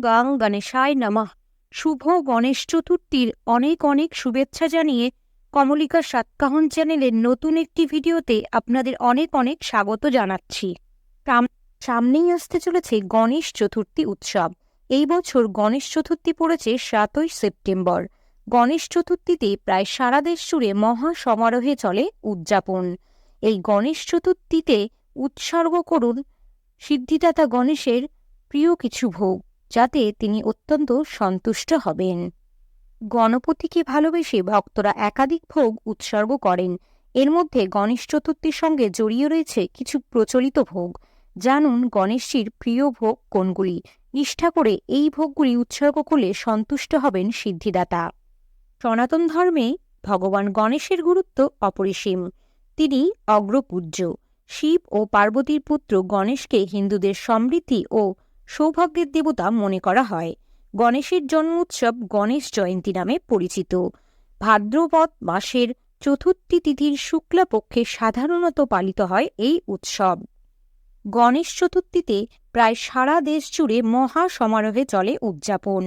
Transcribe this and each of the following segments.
গাং গণেশায় নমঃ। শুভ গণেশ চতুর্থীর অনেক অনেক শুভেচ্ছা জানিয়ে কমলিকা সাতকাহন চ্যানেলের নতুন একটি ভিডিওতে আপনাদের অনেক অনেক স্বাগত জানাচ্ছি। সামনেই আসতে চলেছে গণেশ চতুর্থী উৎসব। এই বছর গণেশ চতুর্থী পড়েছে 7ই সেপ্টেম্বর। গণেশ চতুর্থীতে প্রায় সারা দেশ জুড়ে মহা সমারোহে চলে উদযাপন। এই গণেশ চতুর্থীতে উৎসর্গ করুন সিদ্ধিদাতা গণেশের প্রিয় কিছু ভোগ, যাতে তিনি অত্যন্ত সন্তুষ্ট হবেন। গণপতিকে ভালোবেসে ভক্তরা একাধিক ভোগ উৎসর্গ করেন। এর মধ্যে গণেশ চতুর্থীর সঙ্গে জড়িয়ে রয়েছে কিছু প্রচলিত ভোগ। জানুন গণেশজির প্রিয় ভোগ কোনগুলি। নিষ্ঠা করে এই ভোগগুলি উৎসর্গ করলে সন্তুষ্ট হবেন সিদ্ধিদাতা। সনাতন ধর্মে ভগবান গণেশের গুরুত্ব অপরিসীম। তিনি অগ্রপূজ্য। শিব ও পার্বতীর পুত্র গণেশকে হিন্দুদের সমৃদ্ধি ও সৌভাগ্যের দেবতা মনে করা হয়। গণেশের জন্ম উৎসব গণেশ জয়ন্তী নামে পরিচিত। ভাদ্রপদ মাসের চতুর্থী তিথির শুক্লাপক্ষে সাধারণত পালিত হয় এই উৎসব। গণেশ চতুর্থীতে প্রায় সারা দেশ জুড়ে মহা সমারোহে চলে উদযাপন।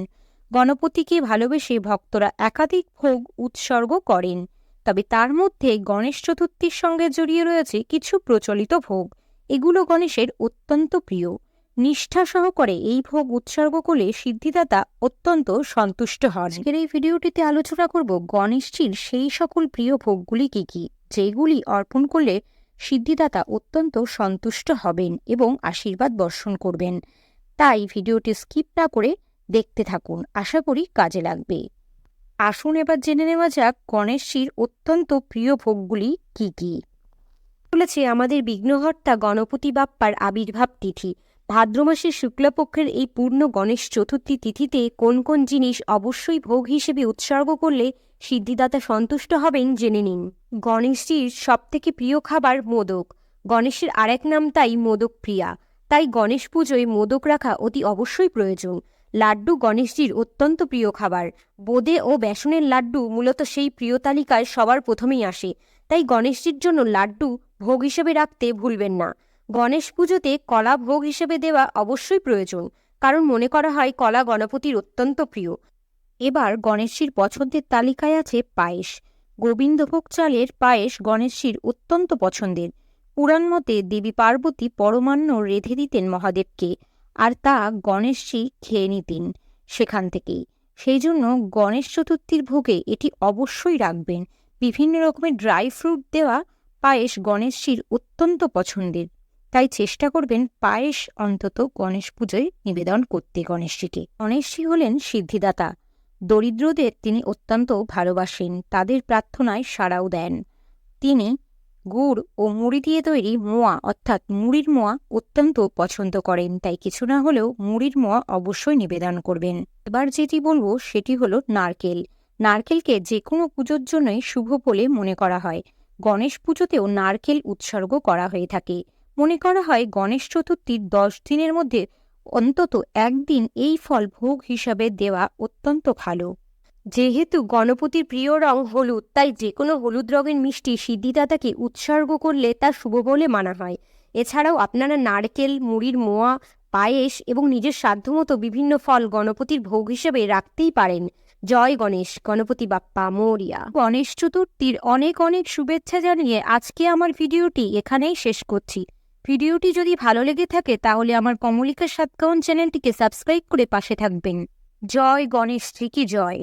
গণপতিকে ভালোবেসে ভক্তরা একাধিক ভোগ উৎসর্গ করেন। তবে তার মধ্যে গণেশ চতুর্থীর সঙ্গে জড়িয়ে রয়েছে কিছু প্রচলিত ভোগ। এগুলো গণেশের অত্যন্ত প্রিয়। নিষ্ঠা সহকারে এই ভোগ উৎসর্গ করলে সিদ্ধিদাতা অত্যন্ত সন্তুষ্ট হন। আজকের এই ভিডিওটিতে আলোচনা করব গণেশজির সেই সকল প্রিয় ভোগগুলি কি কি, যেগুলি অর্পণ করলে সিদ্ধিদাতা অত্যন্ত সন্তুষ্ট হবেন এবং আশীর্বাদ বর্ষণ করবেন। তাই ভিডিওটি স্কিপ না করে দেখতে থাকুন, আশা করি কাজে লাগবে। আসুন এবার জেনে নেওয়া যাক গণেশজির অত্যন্ত প্রিয় ভোগগুলি কি কি। বলেছে আমাদের বিঘ্নহর্তা গণপতি বাপ্পার আবির্ভাব তিথি। ভাদ্র মাসের শুক্লপক্ষের এই পূর্ণ গণেশ চতুর্থী তিথিতে কোন কোন জিনিস অবশ্যই ভোগ হিসেবে উৎসর্গ করলে সিদ্ধিদাতা সন্তুষ্ট হবেন জেনে নিন। গণেশজির সবথেকে প্রিয় খাবার মোদক। গণেশের আরেক নাম তাই মোদক প্রিয়া। তাই গণেশ পুজোয় মোদক রাখা অতি অবশ্যই প্রয়োজন। লাড্ডু গণেশজির অত্যন্ত প্রিয় খাবার। বোঁদে ও বেসনের লাড্ডু মূলত সেই প্রিয় তালিকায় সবার প্রথমেই আসে। তাই গণেশজির জন্য লাড্ডু ভোগ হিসেবে রাখতে ভুলবেন না। গণেশ পুজোতে কলা ভোগ হিসেবে দেওয়া অবশ্যই প্রয়োজন, কারণ মনে করা হয় কলা গণপতির অত্যন্ত প্রিয়। এবার গণেশজির পছন্দের তালিকায় আছে পায়েস। গোবিন্দভোগ চালের পায়েস গণেশজির অত্যন্ত পছন্দের। পুরাণ মতে দেবী পার্বতী পরমান্ন রেঁধে দিতেন মহাদেবকে, আর তা গণেশজি খেয়ে নিতেন সেখান থেকেই। সেই জন্য গণেশ চতুর্থীর ভোগে এটি অবশ্যই রাখবেন। বিভিন্ন রকমের ড্রাই ফ্রুট দেওয়া পায়েস গণেশজির অত্যন্ত পছন্দের। তাই চেষ্টা করবেন পায়েস অন্তত গণেশ পুজোয় নিবেদন করতে গণেশজিকে। গণেশজি হলেন সিদ্ধিদাতা। দরিদ্রদের তিনি অত্যন্ত ভালোবাসেন, তাদের প্রার্থনায় সাড়াও দেন। তিনি গুড় ও মুড়ি দিয়ে তৈরি মোয়া অর্থাৎ মুড়ির মোয়া অত্যন্ত পছন্দ করেন। তাই কিছু না হলেও মুড়ির মোয়া অবশ্যই নিবেদন করবেন। এবার যেটি বলবো সেটি হলো নারকেল। নারকেলকে যে কোনো পুজোর জন্যই শুভ বলে মনে করা হয়। গণেশ পুজোতেও নারকেল উৎসর্গ করা হয়ে থাকে। মনে করা হয় গণেশ চতুর্থীর 10 দিনের মধ্যে অন্তত একদিন এই ফল ভোগ হিসাবে দেওয়া অত্যন্ত ভালো। যেহেতু গণপতির প্রিয় রং হলুদ, তাই যে কোনো হলুদ রঙের মিষ্টি সিদ্ধিদাতাকে উৎসর্গ করলে তা শুভ বলে মানা হয়। এছাড়াও আপনারা নারকেল, মুড়ির মোয়া, পায়েস এবং নিজের সাধ্যমতো বিভিন্ন ফল গণপতির ভোগ হিসেবে রাখতেই পারেন। জয় গণেশ, গণপতি বাপ্পা মোরিয়া। গণেশ চতুর্থীর অনেক অনেক শুভেচ্ছা জানিয়ে আজকে আমার ভিডিওটি এখানেই শেষ করছি। ভিডিওটি যদি ভালো লেগে থাকে তাহলে আমার কমলিকা সাতকাহন চ্যানেলটিকে সাবস্ক্রাইব করে পাশে থাকবেন। জয় গণেশ, কি জয়।